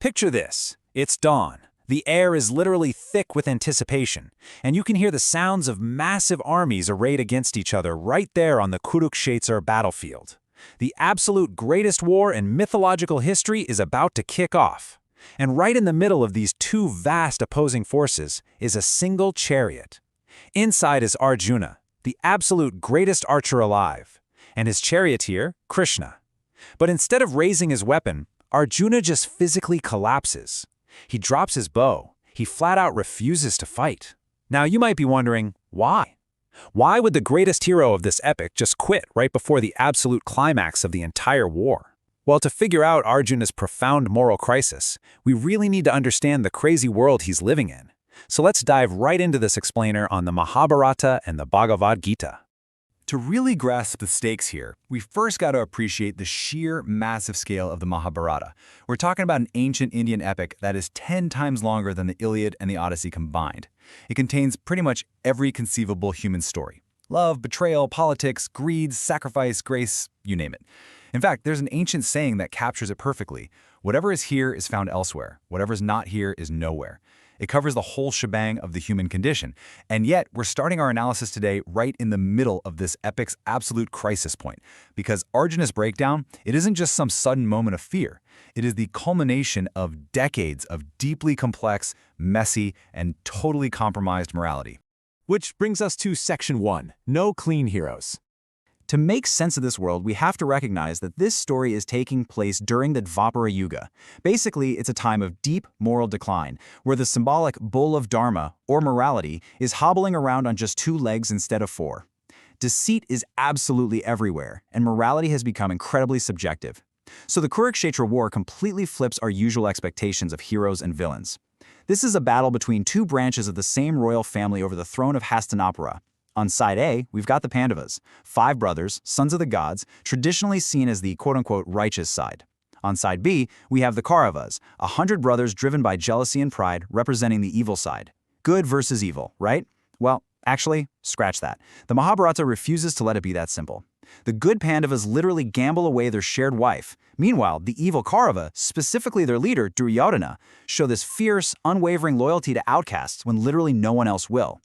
Picture this. It's dawn. The air is literally thick with anticipation, and you can hear the sounds of massive armies arrayed against each other right there on the Kurukshetra battlefield. The absolute greatest war in mythological history is about to kick off. And right in the middle of these two vast opposing forces is a single chariot. Inside is Arjuna, the absolute greatest archer alive, and his charioteer, Krishna. But instead of raising his weapon, Arjuna just physically collapses. He drops his bow. He flat out refuses to fight. Now you might be wondering, why? Why would the greatest hero of this epic just quit right before the absolute climax of the entire war? Well, to figure out Arjuna's profound moral crisis, we really need to understand the crazy world he's living in. So let's dive right into this explainer on the Mahabharata and the Bhagavad Gita. To really grasp the stakes here, we first got to appreciate the sheer massive scale of the Mahabharata. We're talking about an ancient Indian epic that is 10 times longer than the Iliad and the Odyssey combined. It contains pretty much every conceivable human story. Love, betrayal, politics, greed, sacrifice, grace, you name it. In fact, there's an ancient saying that captures it perfectly. Whatever is here is found elsewhere. Whatever's not here is nowhere. It covers the whole shebang of the human condition. And yet, we're starting our analysis today right in the middle of this epic's absolute crisis point. Because Arjuna's breakdown, it isn't just some sudden moment of fear. It is the culmination of decades of deeply complex, messy, and totally compromised morality. Which brings us to Section 1, No Clean Heroes. To make sense of this world, we have to recognize that this story is taking place during the Dvapara Yuga. Basically, it's a time of deep moral decline, where the symbolic bull of dharma, or morality, is hobbling around on just 2 legs instead of 4. Deceit is absolutely everywhere, and morality has become incredibly subjective. So the Kurukshetra war completely flips our usual expectations of heroes and villains. This is a battle between 2 branches of the same royal family over the throne of Hastinapura. On side A, we've got the Pandavas, 5 brothers, sons of the gods, traditionally seen as the quote-unquote righteous side. On side B, we have the Kauravas, 100 brothers driven by jealousy and pride, representing the evil side. Good versus evil, right? Well, actually, scratch that. The Mahabharata refuses to let it be that simple. The good Pandavas literally gamble away their shared wife. Meanwhile, the evil Kaurava, specifically their leader, Duryodhana, show this fierce, unwavering loyalty to outcasts when literally no one else will.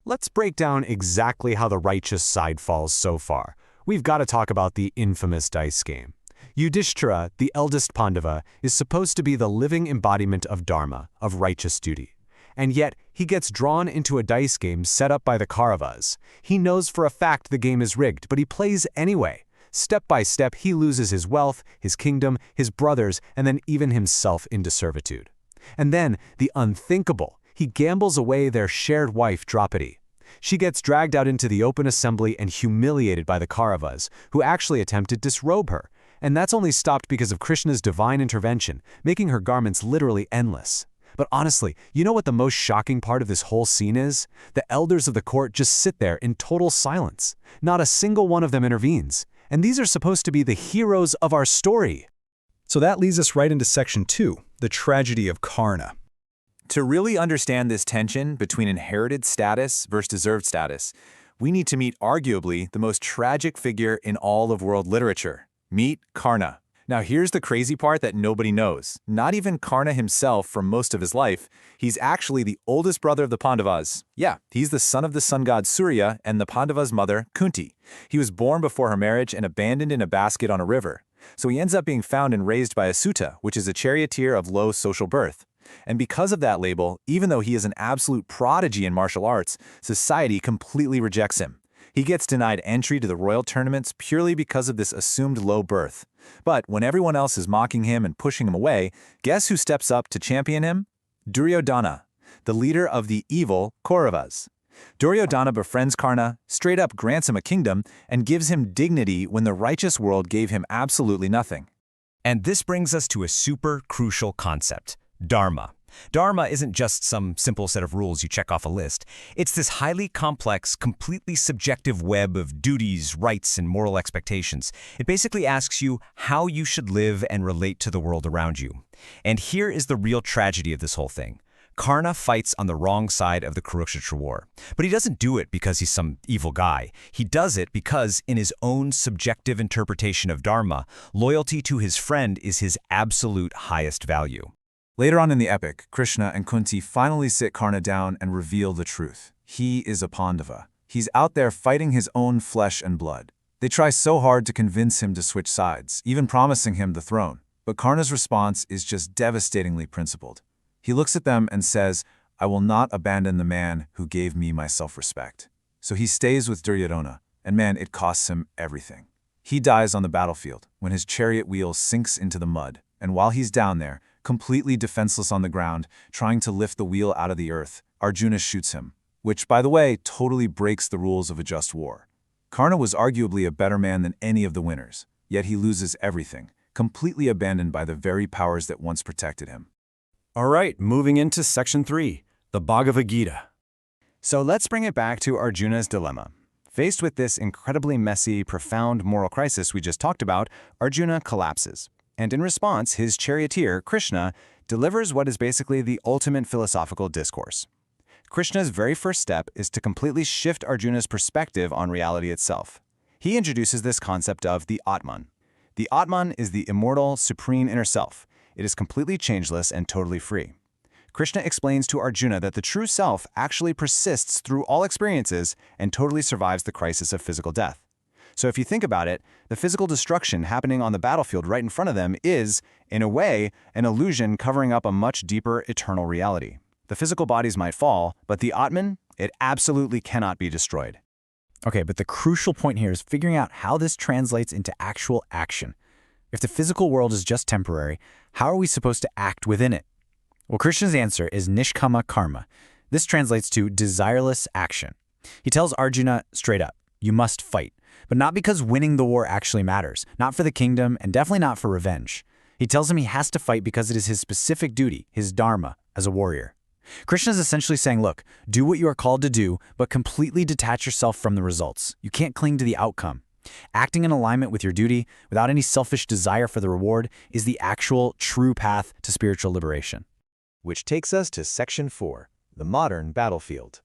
Let's break down exactly how the righteous side falls so far. We've got to talk about the infamous dice game. Yudhishthira, the eldest Pandava, is supposed to be the living embodiment of dharma, of righteous duty. And yet, he gets drawn into a dice game set up by the Kauravas. He knows for a fact the game is rigged, but he plays anyway. Step by step, he loses his wealth, his kingdom, his brothers, and then even himself into servitude. And then, the unthinkable. He gambles away their shared wife, Draupadi. She gets dragged out into the open assembly and humiliated by the Kauravas, who actually attempt to disrobe her. And that's only stopped because of Krishna's divine intervention, making her garments literally endless. But honestly, you know what the most shocking part of this whole scene is? The elders of the court just sit there in total silence. Not a single one of them intervenes. And these are supposed to be the heroes of our story. So that leads us right into Section 2, the tragedy of Karna. To really understand this tension between inherited status versus deserved status, we need to meet arguably the most tragic figure in all of world literature. Meet Karna. Now here's the crazy part that nobody knows. Not even Karna himself from most of his life. He's actually the oldest brother of the Pandavas. Yeah, he's the son of the sun god Surya and the Pandavas' mother, Kunti. He was born before her marriage and abandoned in a basket on a river. So he ends up being found and raised by a Sutta, which is a charioteer of low social birth. And because of that label, even though he is an absolute prodigy in martial arts, society completely rejects him. He gets denied entry to the royal tournaments purely because of this assumed low birth. But when everyone else is mocking him and pushing him away, guess who steps up to champion him? Duryodhana, the leader of the evil Kauravas. Duryodhana befriends Karna, straight up grants him a kingdom, and gives him dignity when the righteous world gave him absolutely nothing. And this brings us to a super crucial concept. Dharma. Dharma isn't just some simple set of rules you check off a list. It's this highly complex, completely subjective web of duties, rights, and moral expectations. It basically asks you how you should live and relate to the world around you. And here is the real tragedy of this whole thing. Karna fights on the wrong side of the Kurukshetra war. But he doesn't do it because he's some evil guy. He does it because, in his own subjective interpretation of Dharma, loyalty to his friend is his absolute highest value. Later on in the epic, Krishna and Kunti finally sit Karna down and reveal the truth. He is a Pandava. He's out there fighting his own flesh and blood. They try so hard to convince him to switch sides, even promising him the throne. But Karna's response is just devastatingly principled. He looks at them and says, "I will not abandon the man who gave me my self-respect." So he stays with Duryodhana, and man, it costs him everything. He dies on the battlefield when his chariot wheel sinks into the mud, and while he's down there, completely defenseless on the ground, trying to lift the wheel out of the earth, Arjuna shoots him, which, by the way, totally breaks the rules of a just war. Karna was arguably a better man than any of the winners, yet he loses everything, completely abandoned by the very powers that once protected him. All right, moving into Section 3, the Bhagavad Gita. So let's bring it back to Arjuna's dilemma. Faced with this incredibly messy, profound moral crisis we just talked about, Arjuna collapses. And in response, his charioteer, Krishna, delivers what is basically the ultimate philosophical discourse. Krishna's very first step is to completely shift Arjuna's perspective on reality itself. He introduces this concept of the Atman. The Atman is the immortal, supreme inner self. It is completely changeless and totally free. Krishna explains to Arjuna that the true self actually persists through all experiences and totally survives the crisis of physical death. So if you think about it, the physical destruction happening on the battlefield right in front of them is, in a way, an illusion covering up a much deeper eternal reality. The physical bodies might fall, but the Atman, it absolutely cannot be destroyed. Okay, but the crucial point here is figuring out how this translates into actual action. If the physical world is just temporary, how are we supposed to act within it? Well, Krishna's answer is Nishkama Karma. This translates to desireless action. He tells Arjuna straight up, you must fight, but not because winning the war actually matters, not for the kingdom, and definitely not for revenge. He tells him he has to fight because it is his specific duty, his dharma, as a warrior. Krishna's essentially saying, look, do what you are called to do, but completely detach yourself from the results. You can't cling to the outcome. Acting in alignment with your duty, without any selfish desire for the reward, is the actual, true path to spiritual liberation. Which takes us to Section 4, the modern battlefield.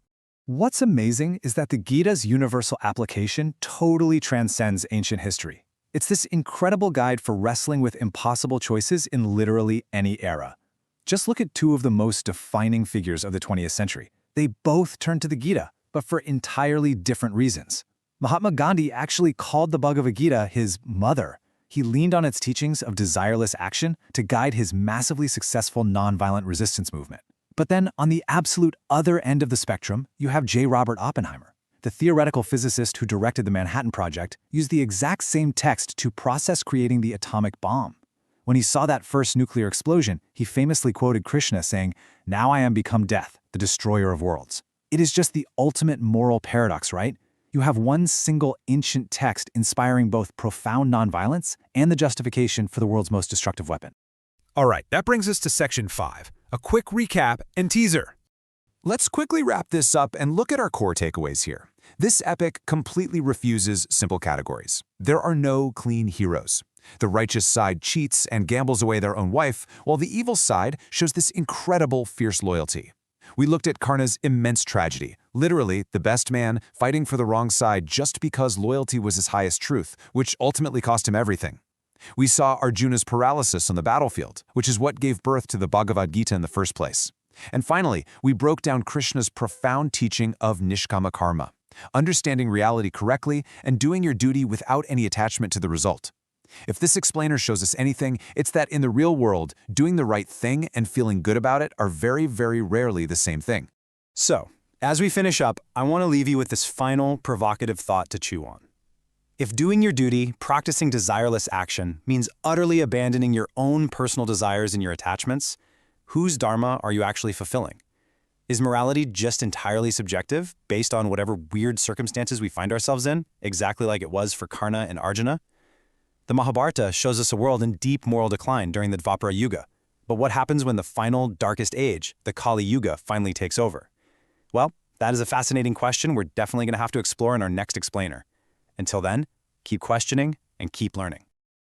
What's amazing is that the Gita's universal application totally transcends ancient history. It's this incredible guide for wrestling with impossible choices in literally any era. Just look at two of the most defining figures of the 20th century. They both turned to the Gita, but for entirely different reasons. Mahatma Gandhi actually called the Bhagavad Gita his mother. He leaned on its teachings of desireless action to guide his massively successful nonviolent resistance movement. But then, on the absolute other end of the spectrum, you have J. Robert Oppenheimer. The theoretical physicist who directed the Manhattan Project used the exact same text to process creating the atomic bomb. When he saw that first nuclear explosion, he famously quoted Krishna saying, "Now I am become death, the destroyer of worlds." It is just the ultimate moral paradox, right? You have one single ancient text inspiring both profound nonviolence and the justification for the world's most destructive weapon. All right, that brings us to Section 5, a quick recap and teaser. Let's quickly wrap this up and look at our core takeaways here. This epic completely refuses simple categories. There are no clean heroes. The righteous side cheats and gambles away their own wife, while the evil side shows this incredible, fierce loyalty. We looked at Karna's immense tragedy, literally the best man fighting for the wrong side just because loyalty was his highest truth, which ultimately cost him everything. We saw Arjuna's paralysis on the battlefield, which is what gave birth to the Bhagavad Gita in the first place. And finally, we broke down Krishna's profound teaching of Nishkama Karma, understanding reality correctly and doing your duty without any attachment to the result. If this explainer shows us anything, it's that in the real world, doing the right thing and feeling good about it are very, very rarely the same thing. So, as we finish up, I want to leave you with this final provocative thought to chew on. If doing your duty, practicing desireless action, means utterly abandoning your own personal desires and your attachments, whose dharma are you actually fulfilling? Is morality just entirely subjective, based on whatever weird circumstances we find ourselves in, exactly like it was for Karna and Arjuna? The Mahabharata shows us a world in deep moral decline during the Dvapara Yuga. But what happens when the final, darkest age, the Kali Yuga, finally takes over? Well, that is a fascinating question we're definitely going to have to explore in our next explainer. Until then, keep questioning and keep learning.